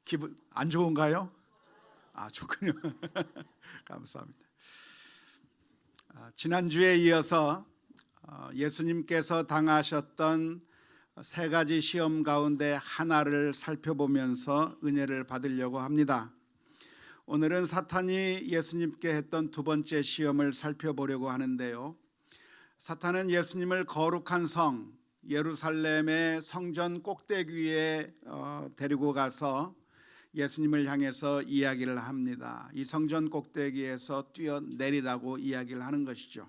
기분 안 좋은가요? 좋군요. 감사합니다. 지난주에 이어서 예수님께서 당하셨던 세 가지 시험 가운데 하나를 살펴보면서 은혜를 받으려고 합니다. 오늘은 사탄이 예수님께 했던 두 번째 시험을 살펴보려고 하는데요. 사탄은 예수님을 거룩한 성 예루살렘의 성전 꼭대기에 데리고 가서 예수님을 향해서 이야기를 합니다. 이 성전 꼭대기에서 뛰어내리라고 이야기를 하는 것이죠.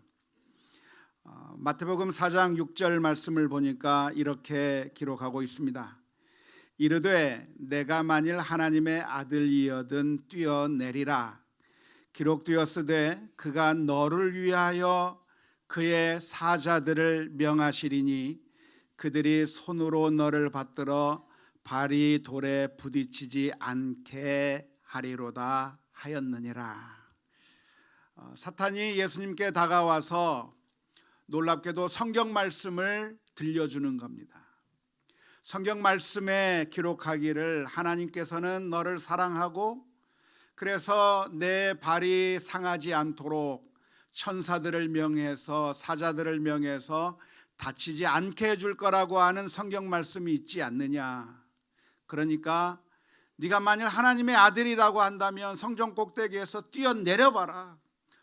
마태복음 4장 6절 말씀을 보니까 이렇게 기록하고 있습니다. 이르되 내가 만일 하나님의 아들이여든 뛰어내리라. 기록되었으되 그가 너를 위하여 그의 사자들을 명하시리니 그들이 손으로 너를 받들어 발이 돌에 부딪히지 않게 하리로다 하였느니라. 사탄이 예수님께 다가와서 놀랍게도 성경 말씀을 들려주는 겁니다. 성경 말씀에 기록하기를 하나님께서는 너를 사랑하고 그래서 내 발이 상하지 않도록 천사들을 명해서 사자들을 명해서 다치지 않게 해줄 거라고 하는 성경 말씀이 있지 않느냐. 그러니까 네가 만일 하나님의 아들이라고 한다면 성전 꼭대기에서 뛰어내려봐라.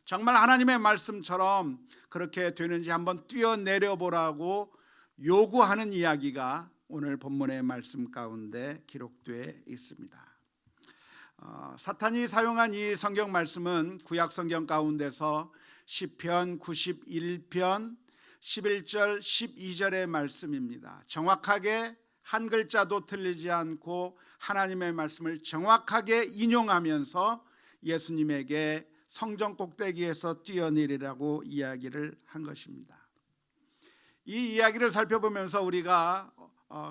정말 하나님의 말씀처럼 그렇게 되는지 한번 뛰어내려보라고 요구하는 이야기가 오늘 본문의 말씀 가운데 기록되어 있습니다. 사탄이 사용한 이 성경 말씀은 구약 성경 가운데서 시편 91편 11절 12절의 말씀입니다. 정확하게 한 글자도 틀리지 않고 하나님의 말씀을 정확하게 인용하면서 예수님에게 성전 꼭대기에서 뛰어내리라고 이야기를 한 것입니다. 이 이야기를 살펴보면서 우리가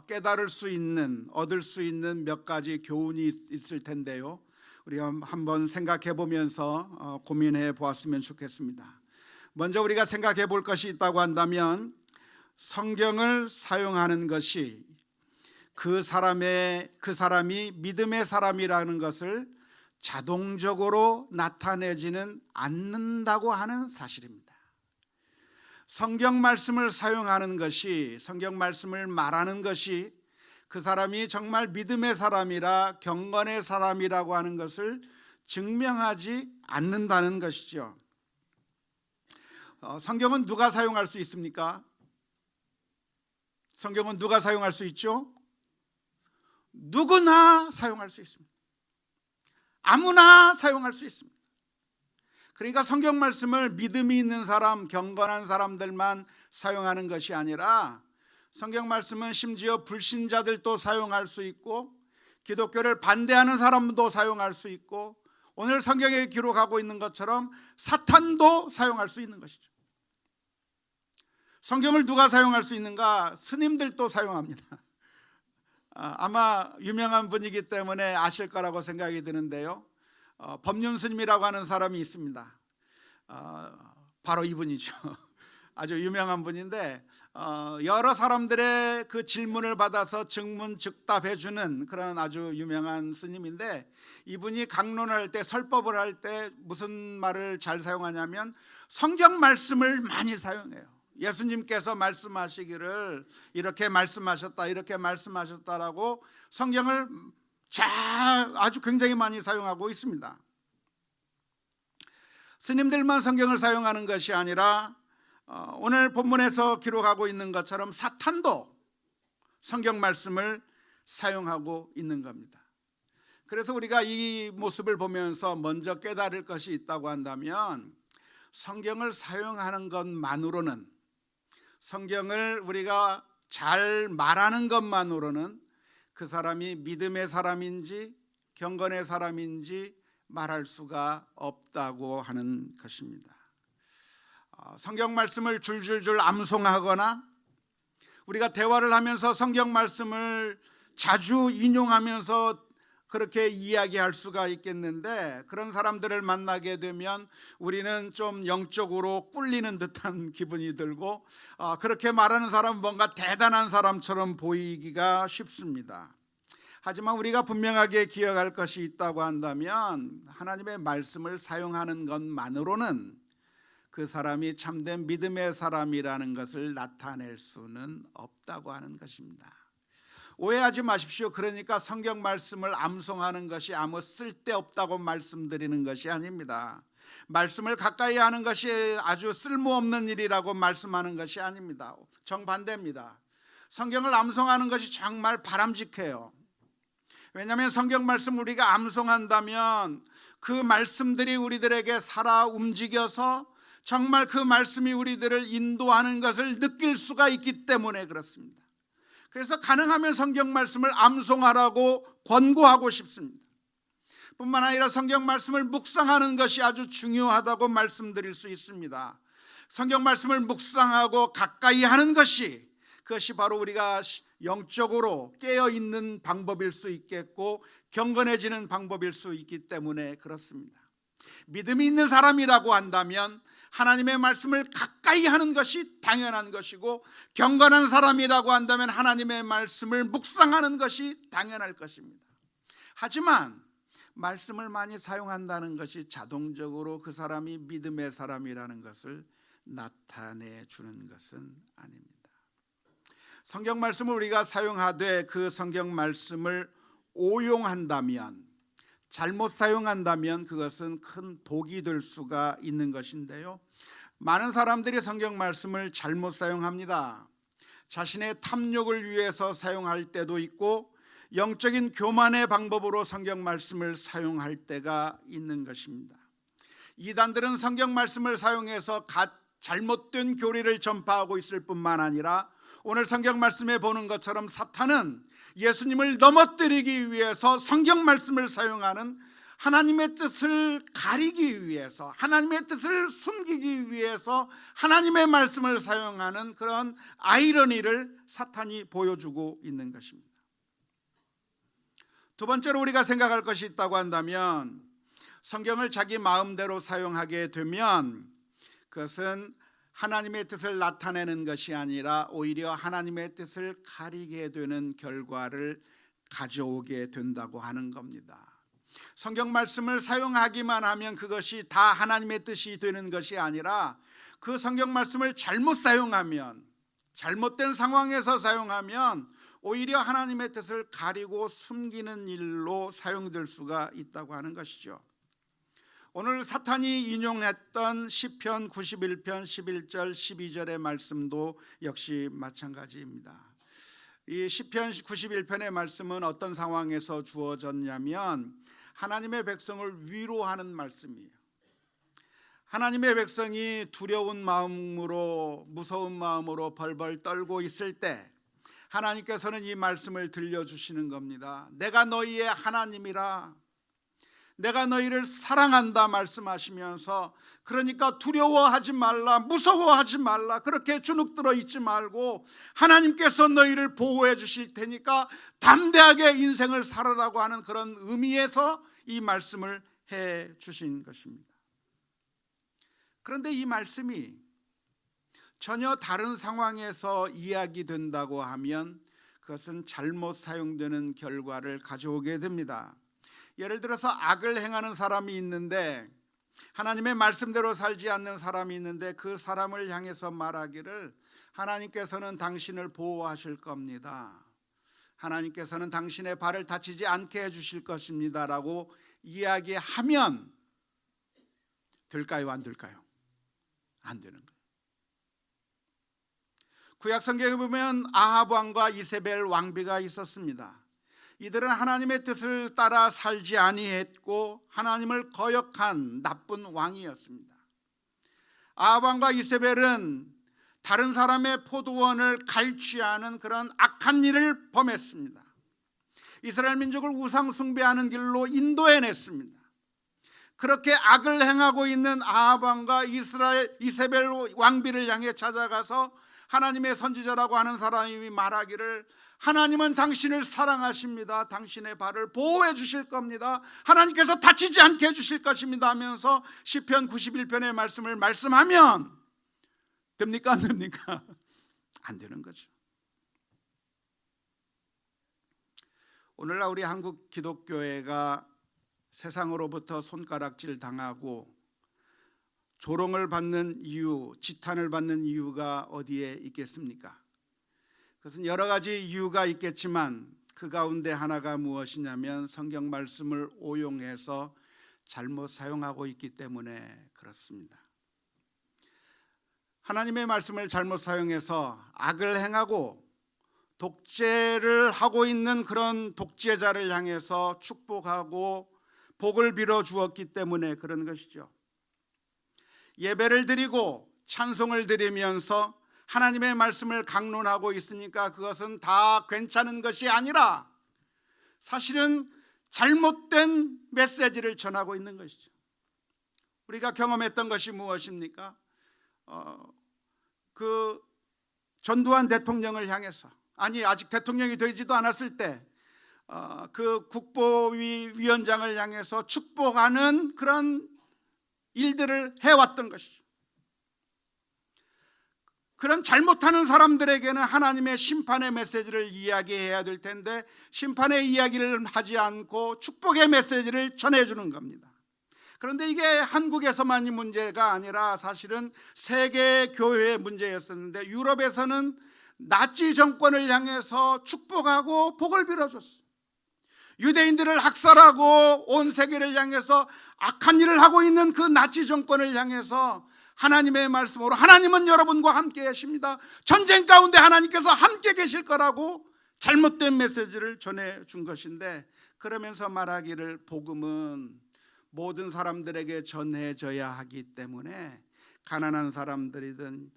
깨달을 수 있는, 얻을 수 있는 몇 가지 교훈이 있을 텐데요. 우리가 한번 생각해 보면서 고민해 보았으면 좋겠습니다. 먼저 우리가 생각해 볼 것이 있다고 한다면 성경을 사용하는 것이 그 사람이 믿음의 사람이라는 것을 자동적으로 나타내지는 않는다고 하는 사실입니다. 성경 말씀을 사용하는 것이, 성경 말씀을 말하는 것이 그 사람이 정말 믿음의 사람이라 경건의 사람이라고 하는 것을 증명하지 않는다는 것이죠. 성경은 누가 사용할 수 있습니까? 성경은 누가 사용할 수 있죠? 누구나 사용할 수 있습니다. 아무나 사용할 수 있습니다. 그러니까 성경 말씀을 믿음이 있는 사람, 경건한 사람들만 사용하는 것이 아니라 성경 말씀은 심지어 불신자들도 사용할 수 있고 기독교를 반대하는 사람도 사용할 수 있고 오늘 성경에 기록하고 있는 것처럼 사탄도 사용할 수 있는 것이죠. 성경을 누가 사용할 수 있는가? 스님들도 사용합니다. 아마 유명한 분이기 때문에 아실 거라고 생각이 드는데요. 법륜 스님이라고 하는 사람이 있습니다. 바로 이분이죠. 아주 유명한 분인데 여러 사람들의 그 질문을 받아서 즉문즉답해 주는 그런 아주 유명한 스님인데 이분이 강론할 때, 설법을 할 때 무슨 말을 잘 사용하냐면 성경 말씀을 많이 사용해요. 예수님께서 말씀하시기를 이렇게 말씀하셨다, 이렇게 말씀하셨다라고 성경을 아주 굉장히 많이 사용하고 있습니다. 스님들만 성경을 사용하는 것이 아니라 오늘 본문에서 기록하고 있는 것처럼 사탄도 성경 말씀을 사용하고 있는 겁니다. 그래서 우리가 이 모습을 보면서 먼저 깨달을 것이 있다고 한다면 성경을 사용하는 것만으로는, 성경을 우리가 잘 말하는 것만으로는 그 사람이 믿음의 사람인지 경건의 사람인지 말할 수가 없다고 하는 것입니다. 성경 말씀을 줄줄줄 암송하거나 우리가 대화를 하면서 성경 말씀을 자주 인용하면서 그렇게 이야기할 수가 있겠는데 그런 사람들을 만나게 되면 우리는 좀 영적으로 꿀리는 듯한 기분이 들고 그렇게 말하는 사람은 뭔가 대단한 사람처럼 보이기가 쉽습니다. 하지만 우리가 분명하게 기억할 것이 있다고 한다면 하나님의 말씀을 사용하는 것만으로는 그 사람이 참된 믿음의 사람이라는 것을 나타낼 수는 없다고 하는 것입니다. 오해하지 마십시오. 그러니까 성경 말씀을 암송하는 것이 아무 쓸데없다고 말씀드리는 것이 아닙니다. 말씀을 가까이 하는 것이 아주 쓸모없는 일이라고 말씀하는 것이 아닙니다. 정반대입니다. 성경을 암송하는 것이 정말 바람직해요. 왜냐하면 성경 말씀 우리가 암송한다면 그 말씀들이 우리들에게 살아 움직여서 정말 그 말씀이 우리들을 인도하는 것을 느낄 수가 있기 때문에 그렇습니다. 그래서 가능하면 성경 말씀을 암송하라고 권고하고 싶습니다. 뿐만 아니라 성경 말씀을 묵상하는 것이 아주 중요하다고 말씀드릴 수 있습니다. 성경 말씀을 묵상하고 가까이 하는 그것이 바로 우리가 영적으로 깨어있는 방법일 수 있겠고 경건해지는 방법일 수 있기 때문에 그렇습니다. 믿음이 있는 사람이라고 한다면 하나님의 말씀을 가까이 하는 것이 당연한 것이고, 경건한 사람이라고 한다면 하나님의 말씀을 묵상하는 것이 당연할 것입니다. 하지만 말씀을 많이 사용한다는 것이 자동적으로 그 사람이 믿음의 사람이라는 것을 나타내 주는 것은 아닙니다. 성경 말씀을 우리가 사용하되 그 성경 말씀을 오용한다면, 잘못 사용한다면 그것은 큰 독이 될 수가 있는 것인데요, 많은 사람들이 성경 말씀을 잘못 사용합니다. 자신의 탐욕을 위해서 사용할 때도 있고 영적인 교만의 방법으로 성경 말씀을 사용할 때가 있는 것입니다. 이단들은 성경 말씀을 사용해서 잘못된 교리를 전파하고 있을 뿐만 아니라 오늘 성경 말씀에 보는 것처럼 사탄은 예수님을 넘어뜨리기 위해서 성경 말씀을 사용하는, 하나님의 뜻을 가리기 위해서, 하나님의 뜻을 숨기기 위해서 하나님의 말씀을 사용하는 그런 아이러니를 사탄이 보여주고 있는 것입니다. 두 번째로 우리가 생각할 것이 있다고 한다면, 성경을 자기 마음대로 사용하게 되면 그것은 하나님의 뜻을 나타내는 것이 아니라 오히려 하나님의 뜻을 가리게 되는 결과를 가져오게 된다고 하는 겁니다. 성경 말씀을 사용하기만 하면 그것이 다 하나님의 뜻이 되는 것이 아니라 그 성경 말씀을 잘못 사용하면, 잘못된 상황에서 사용하면 오히려 하나님의 뜻을 가리고 숨기는 일로 사용될 수가 있다고 하는 것이죠. 오늘 사탄이 인용했던 시편 91편 11절 12절의 말씀도 역시 마찬가지입니다. 이 시편 91편의 말씀은 어떤 상황에서 주어졌냐면 하나님의 백성을 위로하는 말씀이에요. 하나님의 백성이 두려운 마음으로, 무서운 마음으로 벌벌 떨고 있을 때 하나님께서는 이 말씀을 들려주시는 겁니다. 내가 너희의 하나님이라, 내가 너희를 사랑한다 말씀하시면서, 그러니까 두려워하지 말라, 무서워하지 말라, 그렇게 주눅들어 있지 말고 하나님께서 너희를 보호해 주실 테니까 담대하게 인생을 살아라고 하는 그런 의미에서 이 말씀을 해 주신 것입니다. 그런데 이 말씀이 전혀 다른 상황에서 이야기된다고 하면 그것은 잘못 사용되는 결과를 가져오게 됩니다. 예를 들어서 악을 행하는 사람이 있는데, 하나님의 말씀대로 살지 않는 사람이 있는데 그 사람을 향해서 말하기를 하나님께서는 당신을 보호하실 겁니다, 하나님께서는 당신의 발을 다치지 않게 해주실 것입니다 라고 이야기하면 될까요, 안 될까요? 안 되는 거예요. 구약 성경에 보면 아합 왕과 이세벨 왕비가 있었습니다. 이들은 하나님의 뜻을 따라 살지 아니했고 하나님을 거역한 나쁜 왕이었습니다. 아합 왕과 이세벨은 다른 사람의 포도원을 갈취하는 그런 악한 일을 범했습니다. 이스라엘 민족을 우상 숭배하는 길로 인도해냈습니다. 그렇게 악을 행하고 있는 아합 왕과 이세벨 왕비를 향해 찾아가서 하나님의 선지자라고 하는 사람이 말하기를 하나님은 당신을 사랑하십니다, 당신의 발을 보호해 주실 겁니다, 하나님께서 다치지 않게 해주실 것입니다 하면서 시편 91편의 말씀을 말씀하면 됩니까, 안 됩니까? 안 되는 거죠. 오늘날 우리 한국 기독교회가 세상으로부터 손가락질 당하고 조롱을 받는 이유, 지탄을 받는 이유가 어디에 있겠습니까? 그것은 여러 가지 이유가 있겠지만 그 가운데 하나가 무엇이냐면 성경 말씀을 오용해서 잘못 사용하고 있기 때문에 그렇습니다. 하나님의 말씀을 잘못 사용해서 악을 행하고 독재를 하고 있는 그런 독재자를 향해서 축복하고 복을 빌어 주었기 때문에 그런 것이죠. 예배를 드리고 찬송을 드리면서 하나님의 말씀을 강론하고 있으니까 그것은 다 괜찮은 것이 아니라 사실은 잘못된 메시지를 전하고 있는 것이죠. 우리가 경험했던 것이 무엇입니까? 그 전두환 대통령을 향해서, 아직 대통령이 되지도 않았을 때 그 국보위 위원장을 향해서 축복하는 그런 일들을 해왔던 것이죠. 그런 잘못하는 사람들에게는 하나님의 심판의 메시지를 이야기해야 될 텐데 심판의 이야기를 하지 않고 축복의 메시지를 전해주는 겁니다. 그런데 이게 한국에서만이 문제가 아니라 사실은 세계 교회의 문제였었는데 유럽에서는 나치 정권을 향해서 축복하고 복을 빌어줬어요. 유대인들을 학살하고 온 세계를 향해서 악한 일을 하고 있는 그 나치 정권을 향해서 하나님의 말씀으로 하나님은 여러분과 함께 계십니다. 전쟁 가운데 하나님께서 함께 계실 거라고 잘못된 메시지를 전해준 것인데, 그러면서 말하기를 복음은 모든 사람들에게 전해져야 하기 때문에 가난한 사람들이든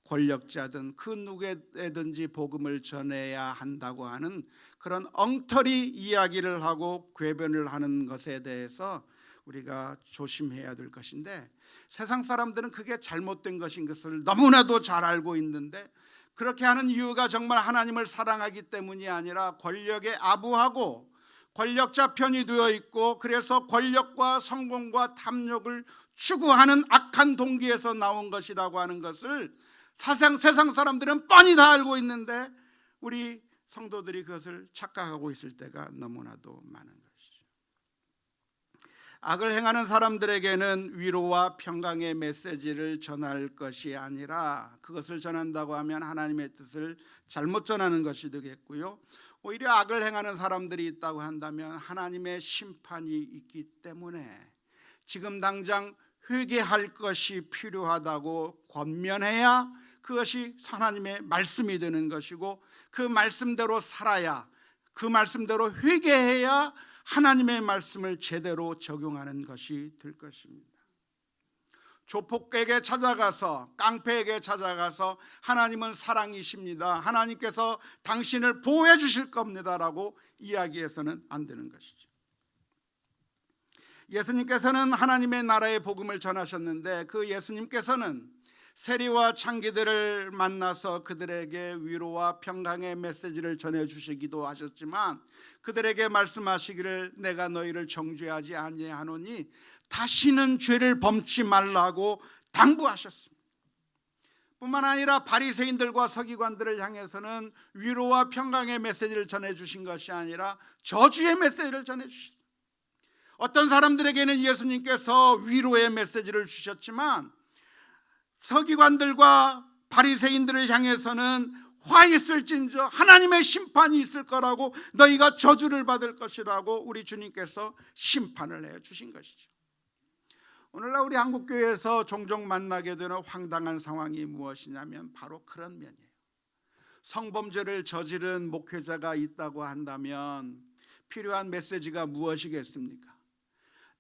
권력자든 그 누구에든지 복음을 전해야 한다고 하는 그런 엉터리 이야기를 하고 궤변을 하는 것에 대해서 우리가 조심해야 될 것인데, 세상 사람들은 그게 잘못된 것인 것을 너무나도 잘 알고 있는데 그렇게 하는 이유가 정말 하나님을 사랑하기 때문이 아니라 권력에 아부하고 권력자 편이 되어 있고 그래서 권력과 성공과 탐욕을 추구하는 악한 동기에서 나온 것이라고 하는 것을 세상 사람들은 뻔히 다 알고 있는데 우리 성도들이 그것을 착각하고 있을 때가 너무나도 많은 것이죠. 악을 행하는 사람들에게는 위로와 평강의 메시지를 전할 것이 아니라 그것을 전한다고 하면 하나님의 뜻을 잘못 전하는 것이 되겠고요, 오히려 악을 행하는 사람들이 있다고 한다면 하나님의 심판이 있기 때문에 지금 당장 회개할 것이 필요하다고 권면해야 그것이 하나님의 말씀이 되는 것이고, 그 말씀대로 살아야, 그 말씀대로 회개해야 하나님의 말씀을 제대로 적용하는 것이 될 것입니다. 조폭에게 찾아가서, 깡패에게 찾아가서 하나님은 사랑이십니다, 하나님께서 당신을 보호해 주실 겁니다라고 이야기해서는 안 되는 것이죠. 예수님께서는 하나님의 나라의 복음을 전하셨는데 그 예수님께서는 세리와 창기들을 만나서 그들에게 위로와 평강의 메시지를 전해주시기도 하셨지만 그들에게 말씀하시기를 내가 너희를 정죄하지 아니하노니 다시는 죄를 범치 말라고 당부하셨습니다. 뿐만 아니라 바리새인들과 서기관들을 향해서는 위로와 평강의 메시지를 전해주신 것이 아니라 저주의 메시지를 전해주셨습니다. 어떤 사람들에게는 예수님께서 위로의 메시지를 주셨지만 서기관들과 바리새인들을 향해서는 화 있을진저 하나님의 심판이 있을 거라고, 너희가 저주를 받을 것이라고 우리 주님께서 심판을 해주신 것이죠. 오늘날 우리 한국교회에서 종종 만나게 되는 황당한 상황이 무엇이냐면 바로 그런 면이에요. 성범죄를 저지른 목회자가 있다고 한다면 필요한 메시지가 무엇이겠습니까?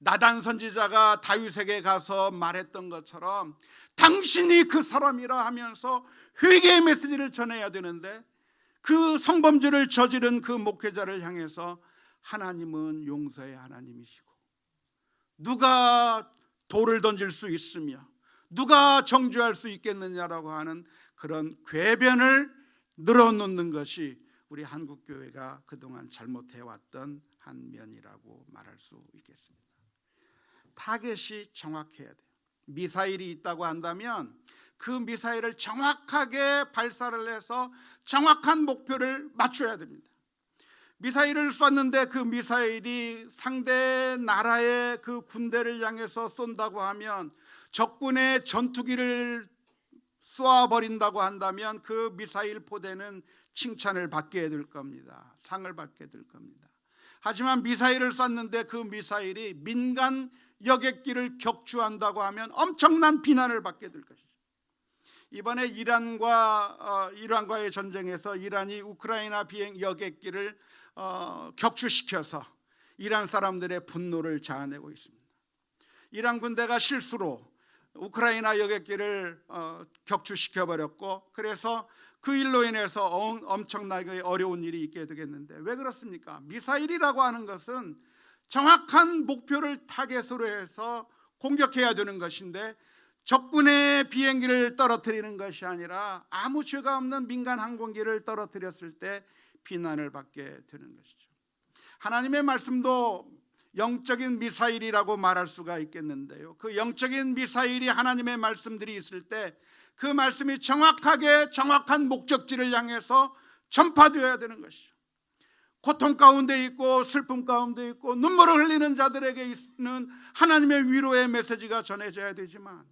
나단 선지자가 다윗에게 가서 말했던 것처럼 당신이 그 사람이라 하면서 회개의 메시지를 전해야 되는데 그 성범죄를 저지른 그 목회자를 향해서 하나님은 용서의 하나님이시고 누가 돌을 던질 수 있으며 누가 정죄할 수 있겠느냐라고 하는 그런 궤변을 늘어놓는 것이 우리 한국교회가 그동안 잘못해왔던 한 면이라고 말할 수 있겠습니다. 타겟이 정확해야 돼요. 미사일이 있다고 한다면 그 미사일을 정확하게 발사를 해서 정확한 목표를 맞춰야 됩니다. 미사일을 쐈는데 그 미사일이 상대 나라의 그 군대를 향해서 쏜다고 하면, 적군의 전투기를 쏘아버린다고 한다면 그 미사일 포대는 칭찬을 받게 될 겁니다. 상을 받게 될 겁니다. 하지만 미사일을 쐈는데 그 미사일이 민간 여객기를 격추한다고 하면 엄청난 비난을 받게 될 것이죠. 이번에 이란과의 전쟁에서 이란이 우크라이나 비행 여객기를 격추시켜서 이란 사람들의 분노를 자아내고 있습니다. 이란 군대가 실수로 우크라이나 여객기를 격추시켜버렸고, 그래서 그 일로 인해서 엄청나게 어려운 일이 있게 되겠는데, 왜 그렇습니까? 미사일이라고 하는 것은 정확한 목표를 타겟으로 해서 공격해야 되는 것인데, 적군의 비행기를 떨어뜨리는 것이 아니라 아무 죄가 없는 민간 항공기를 떨어뜨렸을 때 비난을 받게 되는 것이죠. 하나님의 말씀도 영적인 미사일이라고 말할 수가 있겠는데요, 그 영적인 미사일이 하나님의 말씀들이 있을 때 그 말씀이 정확하게 정확한 목적지를 향해서 전파되어야 되는 것이죠. 고통 가운데 있고 슬픔 가운데 있고 눈물을 흘리는 자들에게 있는 하나님의 위로의 메시지가 전해져야 되지만,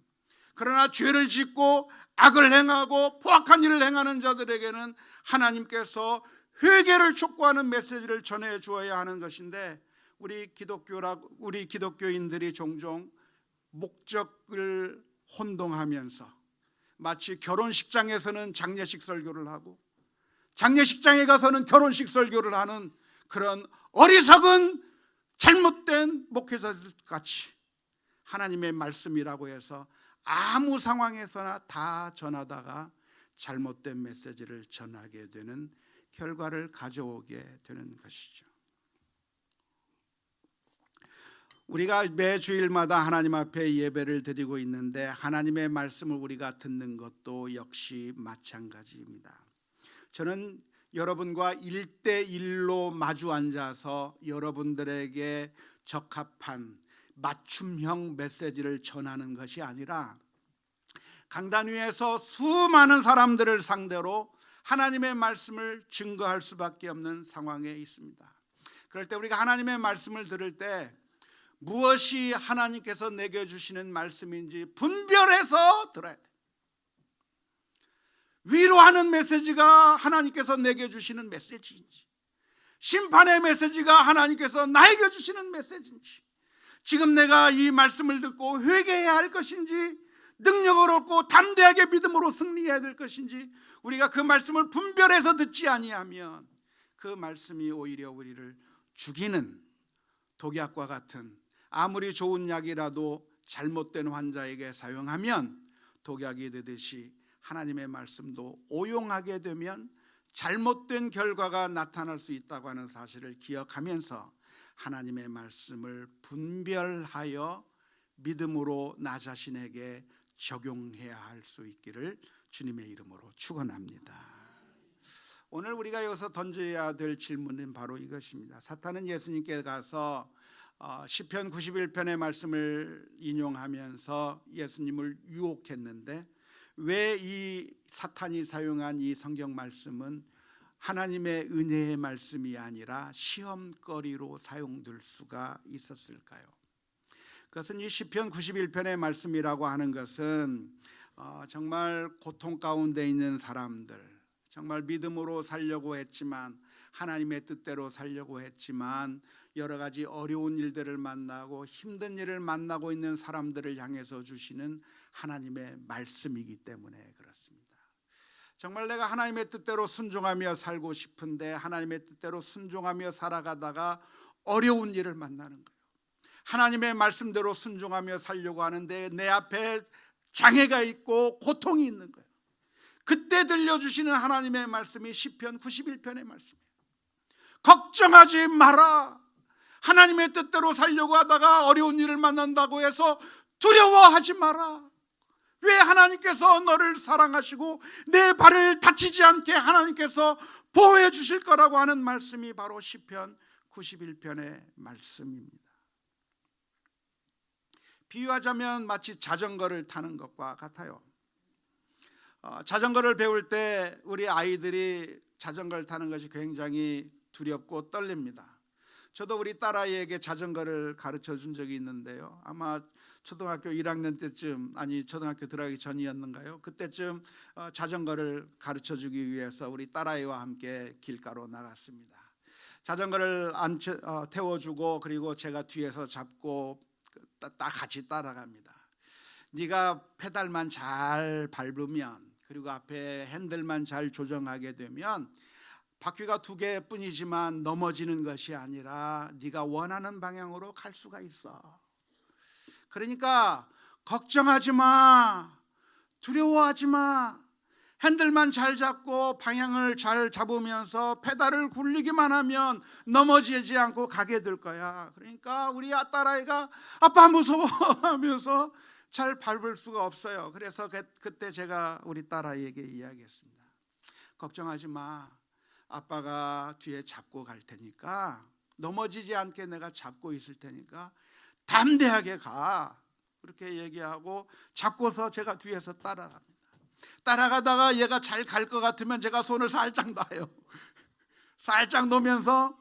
그러나 죄를 짓고 악을 행하고 포악한 일을 행하는 자들에게는 하나님께서 회개를 촉구하는 메시지를 전해 주어야 하는 것인데, 우리 기독교인들이 종종 목적을 혼동하면서 마치 결혼식장에서는 장례식 설교를 하고 장례식장에 가서는 결혼식 설교를 하는 그런 어리석은 잘못된 목회자들 같이 하나님의 말씀이라고 해서 아무 상황에서나 다 전하다가 잘못된 메시지를 전하게 되는 결과를 가져오게 되는 것이죠. 우리가 매 주일마다 하나님 앞에 예배를 드리고 있는데, 하나님의 말씀을 우리가 듣는 것도 역시 마찬가지입니다. 저는 여러분과 1대1로 마주 앉아서 여러분들에게 적합한 맞춤형 메시지를 전하는 것이 아니라, 강단 위에서 수많은 사람들을 상대로 하나님의 말씀을 증거할 수밖에 없는 상황에 있습니다. 그럴 때 우리가 하나님의 말씀을 들을 때 무엇이 하나님께서 내게 주시는 말씀인지 분별해서 들어야 돼. 위로하는 메시지가 하나님께서 내게 주시는 메시지인지, 심판의 메시지가 하나님께서 나에게 주시는 메시지인지, 지금 내가 이 말씀을 듣고 회개해야 할 것인지, 능력을 얻고 담대하게 믿음으로 승리해야 될 것인지, 우리가 그 말씀을 분별해서 듣지 아니하면 그 말씀이 오히려 우리를 죽이는 독약과 같은, 아무리 좋은 약이라도 잘못된 환자에게 사용하면 독약이 되듯이 하나님의 말씀도 오용하게 되면 잘못된 결과가 나타날 수 있다고 하는 사실을 기억하면서 하나님의 말씀을 분별하여 믿음으로 나 자신에게 적용해야 할 수 있기를 주님의 이름으로 축원합니다. 오늘 우리가 여기서 던져야 될 질문은 바로 이것입니다. 사탄은 예수님께 가서 시편 91편의 말씀을 인용하면서 예수님을 유혹했는데, 왜 이 사탄이 사용한 이 성경 말씀은 하나님의 은혜의 말씀이 아니라 시험거리로 사용될 수가 있었을까요? 그것은 이 시편 91편의 말씀이라고 하는 것은 정말 고통 가운데 있는 사람들, 정말 믿음으로 살려고 했지만, 하나님의 뜻대로 살려고 했지만 여러 가지 어려운 일들을 만나고 힘든 일을 만나고 있는 사람들을 향해서 주시는 하나님의 말씀이기 때문에 그렇습니다. 정말 내가 하나님의 뜻대로 순종하며 살고 싶은데 하나님의 뜻대로 순종하며 살아가다가 어려운 일을 만나는 거예요. 하나님의 말씀대로 순종하며 살려고 하는데 내 앞에 장애가 있고 고통이 있는 거예요. 그때 들려주시는 하나님의 말씀이 시편 91편의 말씀이에요. 걱정하지 마라. 하나님의 뜻대로 살려고 하다가 어려운 일을 만난다고 해서 두려워하지 마라. 왜? 하나님께서 너를 사랑하시고 내 발을 다치지 않게 하나님께서 보호해 주실 거라고 하는 말씀이 바로 시편 91편의 말씀입니다. 비유하자면 마치 자전거를 타는 것과 같아요. 자전거를 배울 때 우리 아이들이 자전거를 타는 것이 굉장히 두렵고 떨립니다. 저도 우리 딸아이에게 자전거를 가르쳐 준 적이 있는데요, 아마 초등학교 1학년 때쯤, 아니 초등학교 들어가기 전이었는가요? 그때쯤 자전거를 가르쳐 주기 위해서 우리 딸아이와 함께 길가로 나갔습니다. 자전거를 태워주고, 그리고 제가 뒤에서 잡고 같이 따라갑니다. 네가 페달만 잘 밟으면, 그리고 앞에 핸들만 잘 조정하게 되면 바퀴가 2개뿐이지만 넘어지는 것이 아니라 네가 원하는 방향으로 갈 수가 있어. 그러니까 걱정하지 마, 두려워하지 마. 핸들만 잘 잡고 방향을 잘 잡으면서 페달을 굴리기만 하면 넘어지지 않고 가게 될 거야. 그러니까 우리 딸아이가 아빠 무서워 하면서 잘 밟을 수가 없어요. 그래서 그때 제가 우리 딸아이에게 이야기했습니다. 걱정하지 마, 아빠가 뒤에 잡고 갈 테니까, 넘어지지 않게 내가 잡고 있을 테니까 담대하게 가. 그렇게 얘기하고 잡고서 제가 뒤에서 따라갑니다. 따라가다가 얘가 잘 갈 것 같으면 제가 손을 살짝 놔요. 살짝 놓으면서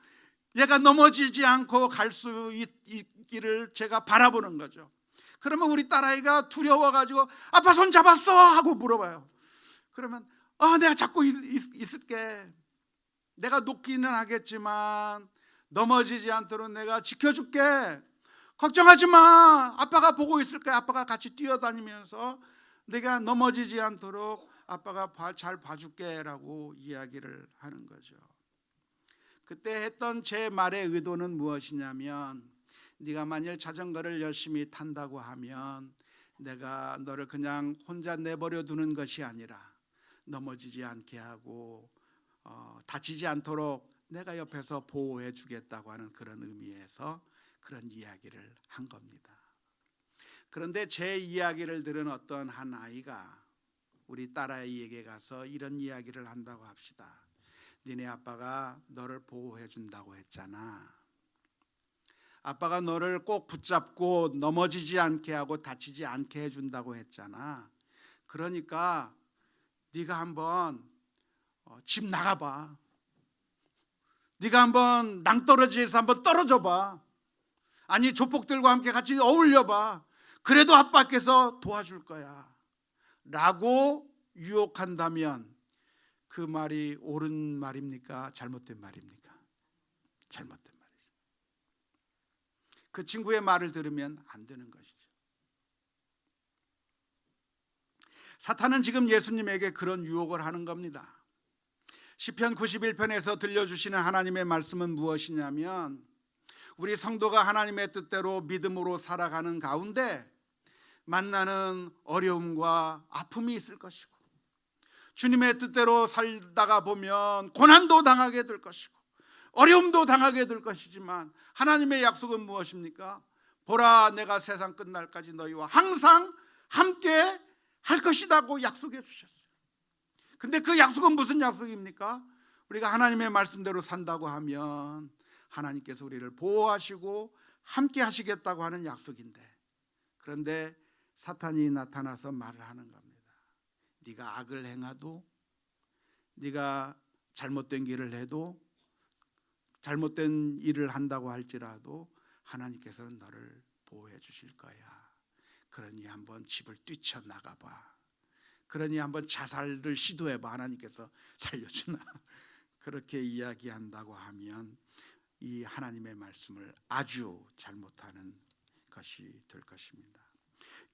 얘가 넘어지지 않고 갈 수 있기를 제가 바라보는 거죠. 그러면 우리 딸아이가 두려워가지고 아빠 손 잡았어? 하고 물어봐요. 그러면 내가 잡고 있을게. 내가 놓기는 하겠지만 넘어지지 않도록 내가 지켜줄게. 걱정하지 마, 아빠가 보고 있을게. 아빠가 같이 뛰어다니면서 내가 넘어지지 않도록 아빠가 잘 봐줄게 라고 이야기를 하는 거죠. 그때 했던 제 말의 의도는 무엇이냐면, 네가 만일 자전거를 열심히 탄다고 하면 내가 너를 그냥 혼자 내버려 두는 것이 아니라 넘어지지 않게 하고 다치지 않도록 내가 옆에서 보호해 주겠다고 하는 그런 의미에서 그런 이야기를 한 겁니다. 그런데 제 이야기를 들은 어떤 한 아이가 우리 딸아이에게 가서 이런 이야기를 한다고 합시다. 니네 아빠가 너를 보호해 준다고 했잖아. 아빠가 너를 꼭 붙잡고 넘어지지 않게 하고 다치지 않게 해준다고 했잖아. 그러니까 네가 한번 집 나가봐. 네가 한번 낭떠러지에서 한번 떨어져봐. 아니 조폭들과 함께 같이 어울려봐. 그래도 아빠께서 도와줄 거야 라고 유혹한다면 그 말이 옳은 말입니까? 잘못된 말입니까? 잘못된 말이죠. 그 친구의 말을 들으면 안 되는 것이죠. 사탄은 지금 예수님에게 그런 유혹을 하는 겁니다. 시편 91편에서 들려주시는 하나님의 말씀은 무엇이냐면, 우리 성도가 하나님의 뜻대로 믿음으로 살아가는 가운데 만나는 어려움과 아픔이 있을 것이고, 주님의 뜻대로 살다가 보면 고난도 당하게 될 것이고 어려움도 당하게 될 것이지만, 하나님의 약속은 무엇입니까? 보라, 내가 세상 끝날까지 너희와 항상 함께 할 것이라고 약속해 주셨어요. 근데 그 약속은 무슨 약속입니까? 우리가 하나님의 말씀대로 산다고 하면 하나님께서 우리를 보호하시고 함께 하시겠다고 하는 약속인데, 그런데 사탄이 나타나서 말을 하는 겁니다. 네가 악을 행하도, 네가 잘못된 길을 해도, 잘못된 일을 한다고 할지라도 하나님께서는 너를 보호해 주실 거야. 그러니 한번 집을 뛰쳐나가봐. 그러니 한번 자살을 시도해봐. 하나님께서 살려주나. 그렇게 이야기한다고 하면 이 하나님의 말씀을 아주 잘못하는 것이 될 것입니다.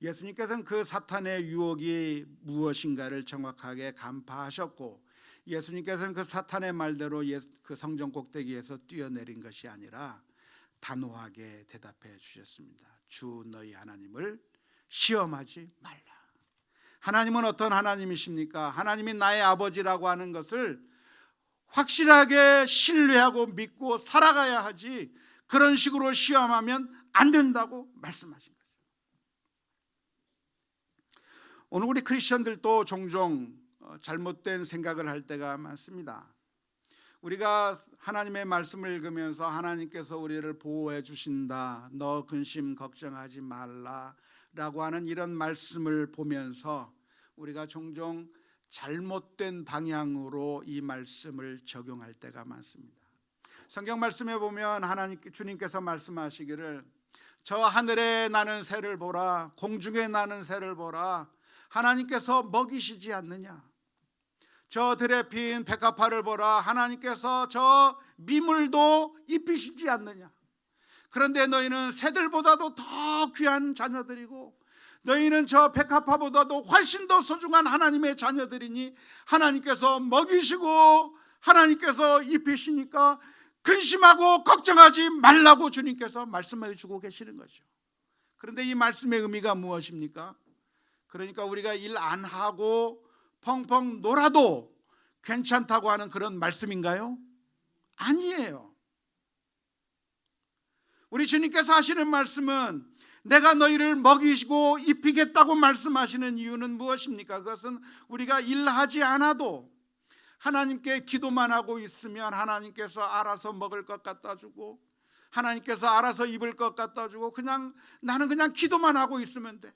예수님께서는 그 사탄의 유혹이 무엇인가를 정확하게 간파하셨고, 예수님께서는 그 사탄의 말대로 그 성전 꼭대기에서 뛰어내린 것이 아니라 단호하게 대답해 주셨습니다. 주 너희 하나님을 시험하지 말라. 하나님은 어떤 하나님이십니까? 하나님이 나의 아버지라고 하는 것을 확실하게 신뢰하고 믿고 살아가야 하지, 그런 식으로 시험하면 안 된다고 말씀하신 거죠. 오늘 우리 크리스천들도 종종 잘못된 생각을 할 때가 많습니다. 우리가 하나님의 말씀을 읽으면서 하나님께서 우리를 보호해 주신다, 너 근심 걱정하지 말라 라고 하는 이런 말씀을 보면서 우리가 종종 잘못된 방향으로 이 말씀을 적용할 때가 많습니다. 성경 말씀에 보면 주님께서 말씀하시기를 저 하늘에 나는 새를 보라, 공중에 나는 새를 보라. 하나님께서 먹이시지 않느냐. 저 들에 핀 백합화를 보라. 하나님께서 저 미물도 입히시지 않느냐. 그런데 너희는 새들보다도 더 귀한 자녀들이고 너희는 저 백합화보다도 훨씬 더 소중한 하나님의 자녀들이니 하나님께서 먹이시고 하나님께서 입히시니까 근심하고 걱정하지 말라고 주님께서 말씀해 주고 계시는 거죠. 그런데 이 말씀의 의미가 무엇입니까? 그러니까 우리가 일 안 하고 펑펑 놀아도 괜찮다고 하는 그런 말씀인가요? 아니에요. 우리 주님께서 하시는 말씀은 내가 너희를 먹이시고 입히겠다고 말씀하시는 이유는 무엇입니까? 그것은 우리가 일하지 않아도 하나님께 기도만 하고 있으면 하나님께서 알아서 먹을 것 갖다 주고 하나님께서 알아서 입을 것 갖다 주고 나는 그냥 기도만 하고 있으면 돼.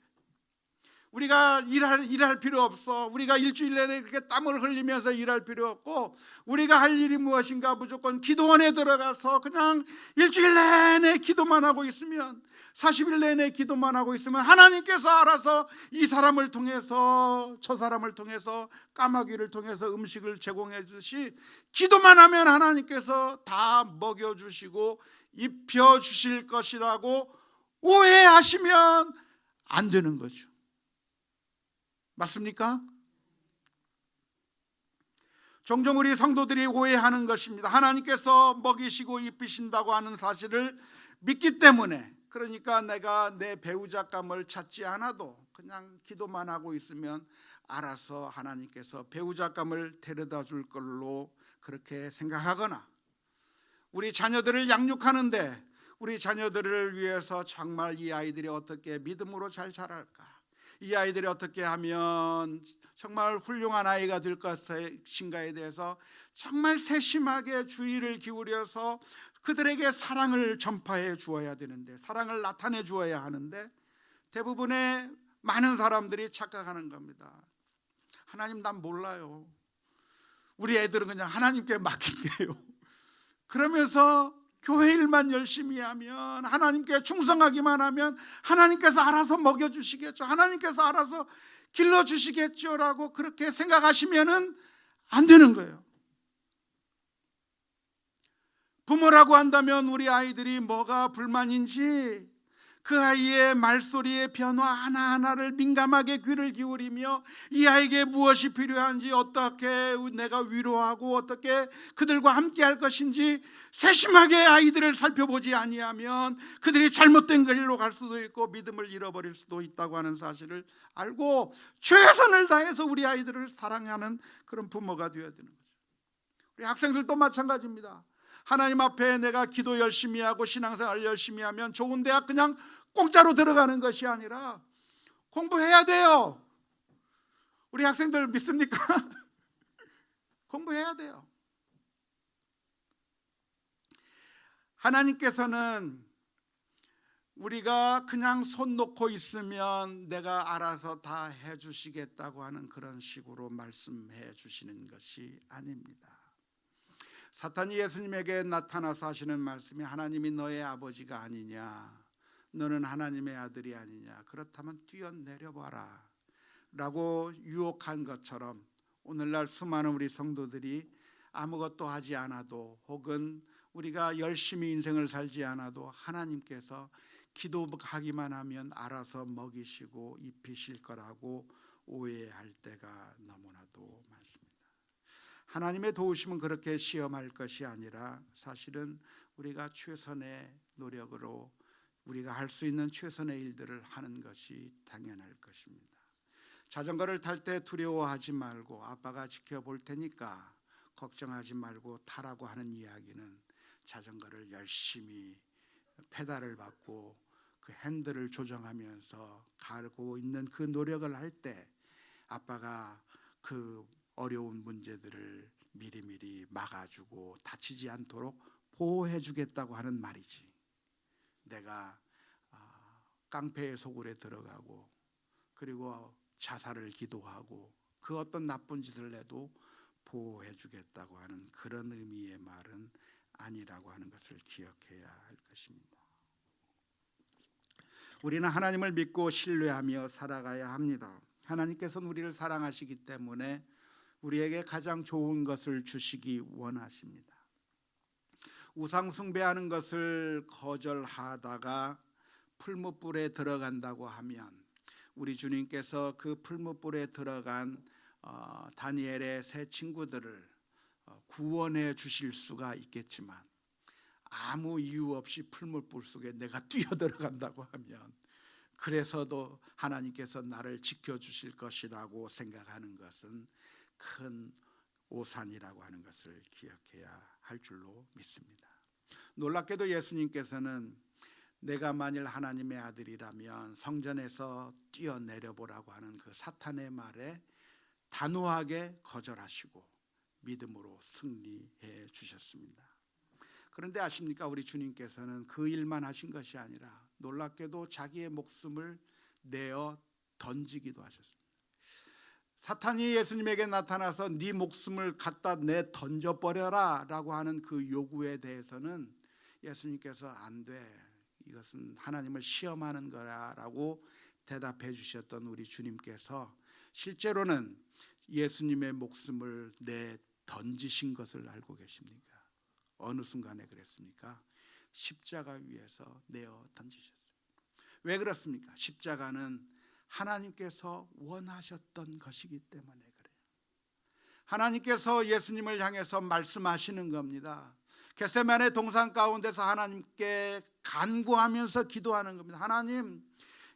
우리가 일할 필요 없어. 우리가 일주일 내내 그렇게 땀을 흘리면서 일할 필요 없고 우리가 할 일이 무엇인가 무조건 기도원에 들어가서 그냥 일주일 내내 기도만 하고 있으면 40일 내내 기도만 하고 있으면 하나님께서 알아서 이 사람을 통해서 저 사람을 통해서 까마귀를 통해서 음식을 제공해 주듯이 기도만 하면 하나님께서 다 먹여주시고 입혀주실 것이라고 오해하시면 안 되는 거죠. 맞습니까? 종종 우리 성도들이 오해하는 것입니다. 하나님께서 먹이시고 입히신다고 하는 사실을 믿기 때문에 그러니까 내가 내 배우자감을 찾지 않아도 그냥 기도만 하고 있으면 알아서 하나님께서 배우자감을 데려다 줄 걸로 그렇게 생각하거나 우리 자녀들을 양육하는데 우리 자녀들을 위해서 정말 이 아이들이 어떻게 믿음으로 잘 자랄까, 이 아이들이 어떻게 하면 정말 훌륭한 아이가 될 것인가에 대해서 정말 세심하게 주의를 기울여서 그들에게 사랑을 전파해 주어야 되는데, 사랑을 나타내 주어야 하는데 대부분의 많은 사람들이 착각하는 겁니다. 하나님 난 몰라요. 우리 애들은 그냥 하나님께 맡길게요. 그러면서 교회 일만 열심히 하면, 하나님께 충성하기만 하면 하나님께서 알아서 먹여주시겠죠, 하나님께서 알아서 길러주시겠죠 라고 그렇게 생각하시면 안 되는 거예요. 부모라고 한다면 우리 아이들이 뭐가 불만인지 그 아이의 말소리의 변화 하나하나를 민감하게 귀를 기울이며 이 아이에게 무엇이 필요한지, 어떻게 내가 위로하고 어떻게 그들과 함께 할 것인지 세심하게 아이들을 살펴보지 아니하면 그들이 잘못된 길로 갈 수도 있고 믿음을 잃어버릴 수도 있다고 하는 사실을 알고 최선을 다해서 우리 아이들을 사랑하는 그런 부모가 되어야 되는 거죠. 우리 학생들도 마찬가지입니다. 하나님 앞에 내가 기도 열심히 하고 신앙생활 열심히 하면 좋은 대학 그냥 공짜로 들어가는 것이 아니라 공부해야 돼요. 우리 학생들 믿습니까? 공부해야 돼요. 하나님께서는 우리가 그냥 손 놓고 있으면 내가 알아서 다 해주시겠다고 하는 그런 식으로 말씀해 주시는 것이 아닙니다. 사탄이 예수님에게 나타나서 하시는 말씀이 하나님이 너의 아버지가 아니냐, 너는 하나님의 아들이 아니냐, 그렇다면 뛰어내려봐라 라고 유혹한 것처럼 오늘날 수많은 우리 성도들이 아무것도 하지 않아도 혹은 우리가 열심히 인생을 살지 않아도 하나님께서 기도하기만 하면 알아서 먹이시고 입히실 거라고 오해할 때가 너무나도 많습니다. 하나님의 도우심은 그렇게 시험할 것이 아니라 사실은 우리가 최선의 노력으로 우리가 할 수 있는 최선의 일들을 하는 것이 당연할 것입니다. 자전거를 탈 때 두려워하지 말고 아빠가 지켜볼 테니까 걱정하지 말고 타라고 하는 이야기는 자전거를 열심히 페달을 밟고 그 핸들을 조정하면서 가고 있는 그 노력을 할 때 아빠가 그 어려운 문제들을 미리미리 막아주고 다치지 않도록 보호해 주겠다고 하는 말이지, 내가 깡패의 소굴에 들어가고 그리고 자살을 기도하고 그 어떤 나쁜 짓을 해도 보호해 주겠다고 하는 그런 의미의 말은 아니라고 하는 것을 기억해야 할 것입니다. 우리는 하나님을 믿고 신뢰하며 살아가야 합니다. 하나님께서는 우리를 사랑하시기 때문에 우리에게 가장 좋은 것을 주시기 원하십니다. 우상 숭배하는 것을 거절하다가 풀무불에 들어간다고 하면 우리 주님께서 그 풀무불에 들어간 다니엘의 세 친구들을 구원해 주실 수가 있겠지만 아무 이유 없이 풀무불 속에 내가 뛰어들어간다고 하면 그래서도 하나님께서 나를 지켜주실 것이라고 생각하는 것은 큰 오산이라고 하는 것을 기억해야 할 줄로 믿습니다. 놀랍게도 예수님께서는 내가 만일 하나님의 아들이라면 성전에서 뛰어내려 보라고 하는 그 사탄의 말에 단호하게 거절하시고 믿음으로 승리해 주셨습니다. 그런데 아십니까? 우리 주님께서는 그 일만 하신 것이 아니라 놀랍게도 자기의 목숨을 내어 던지기도 하셨습니다. 사탄이 예수님에게 나타나서 네 목숨을 갖다 내 던져버려라 라고 하는 그 요구에 대해서는 예수님께서 안 돼, 이것은 하나님을 시험하는 거라고 대답해 주셨던 우리 주님께서 실제로는 예수님의 목숨을 내 던지신 것을 알고 계십니까? 어느 순간에 그랬습니까? 십자가 위에서 내어 던지셨어요. 왜 그렇습니까? 십자가는 하나님께서 원하셨던 것이기 때문에 그래요. 하나님께서 예수님을 향해서 말씀하시는 겁니다. 겟세마네 동산 가운데서 하나님께 간구하면서 기도하는 겁니다. 하나님,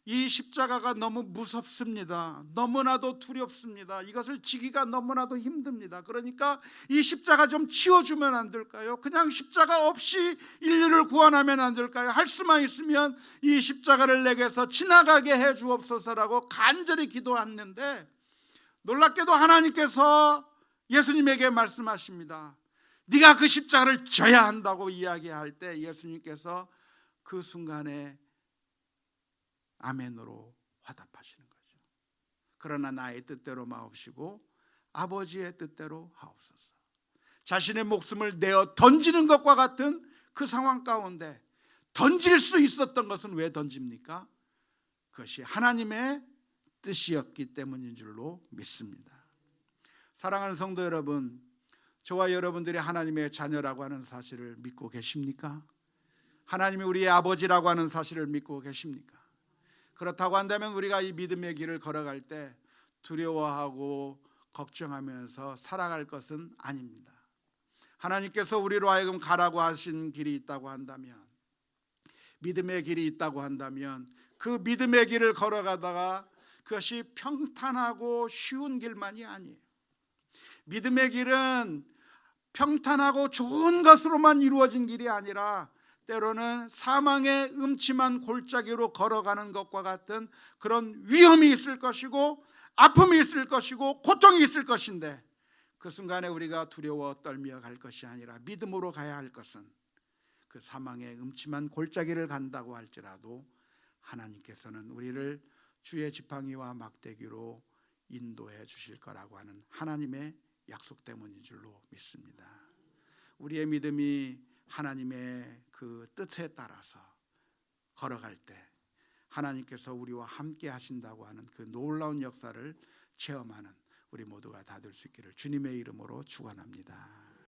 이 십자가가 너무 무섭습니다. 너무나도 두렵습니다. 이것을 지기가 너무나도 힘듭니다. 그러니까 이 십자가 좀 치워주면 안 될까요? 그냥 십자가 없이 인류를 구원하면 안 될까요? 할 수만 있으면 이 십자가를 내게서 지나가게 해 주옵소서라고 간절히 기도했는데 놀랍게도 하나님께서 예수님에게 말씀하십니다. 네가 그 십자가를 져야 한다고 이야기할 때 예수님께서 그 순간에 아멘으로 화답하시는 거죠. 그러나 나의 뜻대로 마옵시고 아버지의 뜻대로 하옵소서. 자신의 목숨을 내어 던지는 것과 같은 그 상황 가운데 던질 수 있었던 것은 왜 던집니까? 그것이 하나님의 뜻이었기 때문인 줄로 믿습니다. 사랑하는 성도 여러분, 저와 여러분들이 하나님의 자녀라고 하는 사실을 믿고 계십니까? 하나님이 우리의 아버지라고 하는 사실을 믿고 계십니까? 그렇다고 한다면 우리가 이 믿음의 길을 걸어갈 때 두려워하고 걱정하면서 살아갈 것은 아닙니다. 하나님께서 우리로 하여금 가라고 하신 길이 있다고 한다면, 믿음의 길이 있다고 한다면 그 믿음의 길을 걸어가다가 그것이 평탄하고 쉬운 길만이 아니에요. 믿음의 길은 평탄하고 좋은 것으로만 이루어진 길이 아니라 때로는 사망의 음침한 골짜기로 걸어가는 것과 같은 그런 위험이 있을 것이고 아픔이 있을 것이고 고통이 있을 것인데 그 순간에 우리가 두려워 떨며 갈 것이 아니라 믿음으로 가야 할 것은 그 사망의 음침한 골짜기를 간다고 할지라도 하나님께서는 우리를 주의 지팡이와 막대기로 인도해 주실 거라고 하는 하나님의 약속 때문인 줄로 믿습니다. 우리의 믿음이 하나님의 그 뜻에 따라서 걸어갈 때 하나님께서 우리와 함께 하신다고 하는 그 놀라운 역사를 체험하는 우리 모두가 다 될 수 있기를 주님의 이름으로 축원합니다.